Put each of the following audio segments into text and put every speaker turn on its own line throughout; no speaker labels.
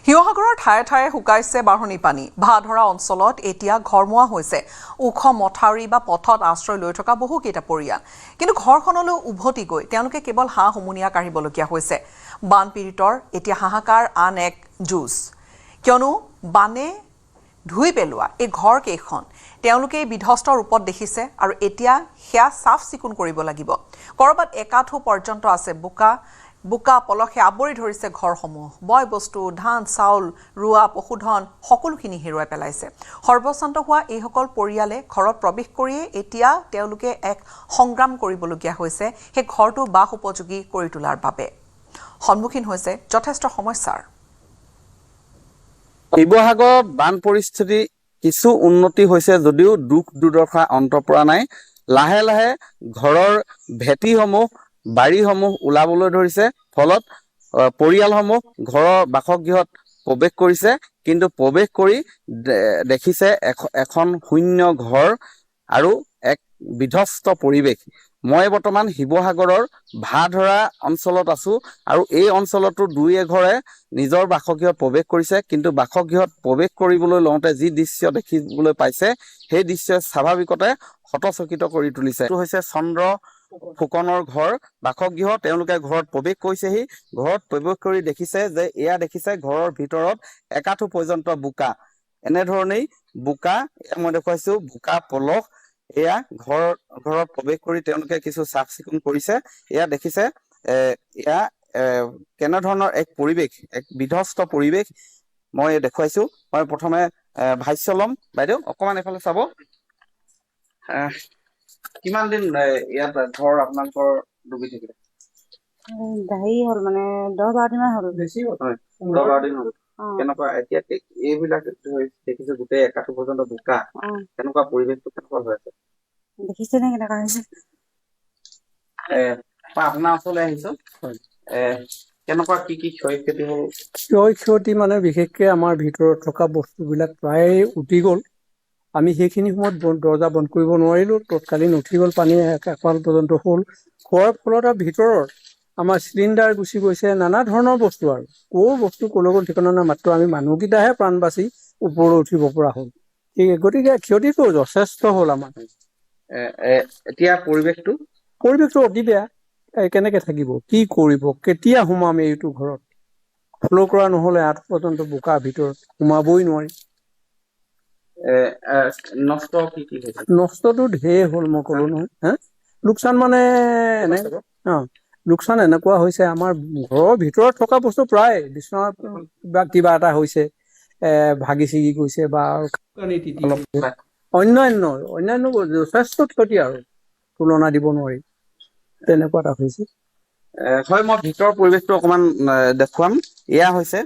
শিৱসাগৰৰ ঠায়ে ঠায়ে শুকাইছে বাঢ়নী পানী। ভাধৰা অঞ্চলত এতিয়া ঘৰমুৱা হৈছে ওখ মথাউৰি বা পথত আশ্ৰয় লৈ থকা বহুকেইটা পৰিয়াল। কিন্তু ঘৰখনলৈ উভতি গৈ তেওঁলোকে কেৱল হাঁহ হুমুনিয়া কাঢ়িবলগীয়া হৈছে। বানপীড়িতৰ এতিয়া হাহাকাৰ আন এক যুঁজ, কিয়নো বানে ধুই পেলোৱা এই ঘৰকেইখন তেওঁলোকে বিধ্বস্ত ৰূপত দেখিছে আৰু এতিয়া সেয়া চাফ চিকুণ কৰিব লাগিব। ক'ৰবাত একাঠু পৰ্যন্ত আছে বোকা পলসে আৱৰি ধৰিছে ঘৰসমূহ। বয় বস্তু, ধান চাউল, ৰোৱা পশুধন সকলোখিনি হেৰুৱাই পেলাইছে। সৰ্বশান্ত হোৱা এইসকল পৰিয়ালে ঘৰত প্ৰৱেশ কৰিয়ে এতিয়া তেওঁলোকে এক সংগ্ৰাম কৰিবলগীয়া হৈছে সেই ঘৰটো বাস উপযোগী কৰি তোলাৰ বাবে। সন্মুখীন হৈছে যথেষ্ট সমস্যাৰ।
শিৱসাগৰ বান পৰিস্থিতি কিছু উন্নতি হৈছে যদিও দুখ দুৰ্দশা অন্ত পৰা নাই। লাহে লাহে ঘৰৰ ভেটিসমূহ বাৰীসমূহ ওলাবলৈ ধৰিছে, ফলত পৰিয়ালসমূহ ঘৰৰ বাসগৃহত প্ৰৱেশ কৰিছে। কিন্তু প্ৰৱেশ কৰি দেখিছে এখন শূন্য ঘৰ আৰু এক বিধ্বস্ত পৰিৱেশ। মই বৰ্তমান শিৱসাগৰৰ ভাধৰা অঞ্চলত আছো আৰু এই অঞ্চলতো দুই এঘৰে নিজৰ বাসগৃহত প্ৰৱেশ কৰিছে। কিন্তু বাসগৃহত প্ৰৱেশ কৰিবলৈ লওঁতে যি দৃশ্য দেখিবলৈ পাইছে সেই দৃশ্যই স্বাভাৱিকতে হতচকিত কৰি তুলিছে। এইটো হৈছে চন্দ্ৰ ফুকনৰ ঘৰ বাসগৃহ। তেওঁলোকে ঘৰত প্ৰৱেশ কৰিছেহি। ঘৰত প্ৰৱেশ কৰি দেখিছে যে দেখিছে ঘৰৰ ভিতৰত একাঠু পৰ্যন্ত বোকা। এনেধৰণেই বোকা মই দেখুৱাইছো, বোকা পলস। ঘৰত প্ৰৱেশ কৰি তেওঁলোকে কিছু চাফ চিকুণ কৰিছে। দেখিছে কেনেধৰণৰ এক পৰিৱেশ, এক বিধ্বস্ত পৰিৱেশ মই দেখুৱাইছো। মই প্ৰথমে ভাষ্য ল'ম। বাইদেউ অকমান এফালে চাব। কিমান দিন ইয়াত ঘৰ আপোনালোকৰ ডুবি থাকিলে?
হ'ল মানে 10-12 দিন হ'ল।
বেছি হ'ল? 10-12 দিন হ'ল। কেনেকুৱা এতিয়া এইবিলাক দেখিছো গোটেই একাঠু পৰ্যন্ত বোকা। কেনেকুৱা পৰিৱেশটো কেনেকুৱা হৈ আছে
দেখিছে নে? কেনেকুৱা হৈছে
আপোনাৰ ওচৰলৈ আহিছো। কেনেকুৱা কি ক্ষয় ক্ষতি হ'ল?
ক্ষয় ক্ষতি মানে বিশেষকে আমাৰ ভিতৰত থকা বস্তুবিলাক প্ৰায় উটি গ'ল। আমি সেইখিনি সময়ত দৰ্জা বন্ধ কৰিব নোৱাৰিলো। তৎকালীন উঠি গ'ল, পানী একপাল পৰ্যন্ত হ'ল। হোৱাৰ ফলত আৰু ভিতৰত আমাৰ চিলিণ্ডাৰ গুচি গৈছে, নানা ধৰণৰ বস্তু। আৰু ক'ৰ বস্তু ক'লৈ গ'ল ঠিকনা নাই। মাত্ৰ আমি মানুহকেইটাহে প্ৰাণ বাচি ওপৰলৈ উঠিব পৰা হ'ল। গতিকে ক্ষতিটো যথেষ্ট হ'ল আমাৰ।
এতিয়া পৰিৱেশটো
অতি বেয়া। কেনেকে থাকিব, কি কৰিব, কেতিয়া সোমাম এইটো ঘৰত? ফ্ল' কৰা নহ'লে 8 পৰ্যন্ত বোকাৰ ভিতৰত সোমাবই নোৱাৰি। নষ্টটো ঢেৰ হ'ল, মই ক'লো নহয়। লোকচান মানে লোকচান এনেকুৱা হৈছে, আমাৰ ঘৰৰ ভিতৰত থকা বস্তু প্ৰায় বিচনাত কিবা এটা হৈছে, ভাগি ছিগি গৈছে বা অন্যান্য যথেষ্ট ক্ষতি আৰু তুলনা দিব নোৱাৰি, তেনেকুৱা এটা হৈছে।
হয়, মই ভিতৰৰ পৰিৱেশটো অকমান দেখুৱাম। হৈছে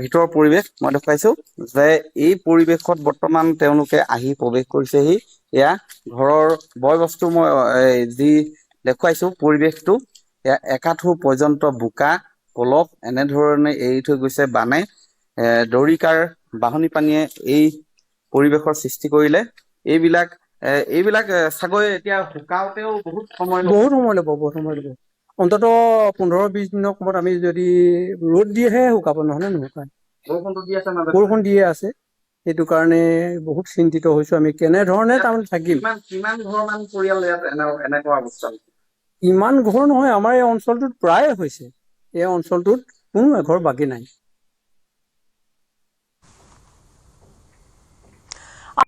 ভিতৰৰ পৰিৱেশ মই দেখুৱাইছো যে এই পৰিৱেশত বৰ্তমান তেওঁলোকে আহি প্ৰৱেশ কৰিছেহি। ঘৰৰ বয় বস্তু মই যি দেখুৱাইছো পৰিৱেশটো একাঠু পৰ্যন্ত বোকা পলস এনেধৰণে এৰি থৈ গৈছে বানে। দৰিকাৰ বাঢ়নী পানীয়ে এই পৰিৱেশৰ সৃষ্টি কৰিলে। এইবিলাক চাগৈ এতিয়া শুকাওতেও বহুত সময়
ল'ব। অন্ততঃ 15-20 দিনৰ সময়ত আমি যদি ৰ'দ দিয়েহে শুকাব, নহ'লে নুশুকায়। বৰষুণ দিয়ে আছে। সেইটো কাৰণে বহুত চিন্তিত হৈছো আমি, কেনেধৰণে তাৰমানে থাকিম।
কিমান ঘৰ মান পৰিয়াল ইয়াত এনেকুৱা অৱস্থা?
ইমান ঘৰ নহয়, আমাৰ এই অঞ্চলটোত প্ৰায়ে হৈছে। এই অঞ্চলটোত কোনো এঘৰ বাকী নাই।